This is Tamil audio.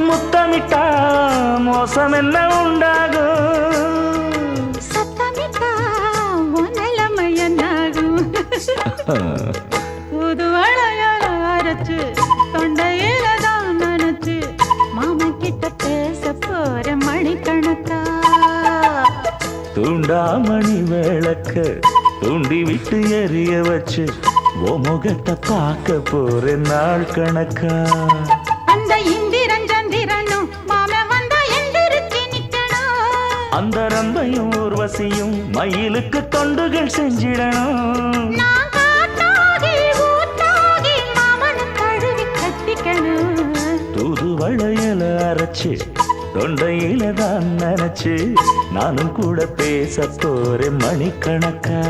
முத்தமிட்டா மோசம் என்ன உண்டாகும்? சத்தமிட்டா நிலைமை என்னாகும்? புது வளையல அரைச்சு தொண்டையில தான் நினைச்சு மாமன் கிட்ட பேச போற மணிக்கணக்கா. தூண்டாமணி விளக்க தூண்டி விட்டு எரிய வச்சு ஓ முகத்தை பார்க்க போற நாள் கணக்கா. அந்த இந்திரன் சந்திரனும் மாமன் வந்தா எந்திரிச்சு நிக்கணும். அந்த ரம்பையும் ஊர்வசியும் மயிலுக்கு தொண்டுகள் செஞ்சிடணும். நான் காத்தாகி ஊத்தாகி மாமனை தழுவி கட்டிக்கணும். தூது வளையல அரைச்சு தொண்டையில தான் நினைச்சு நானும் கூட பேச போறேன் மணிக்கணக்கா.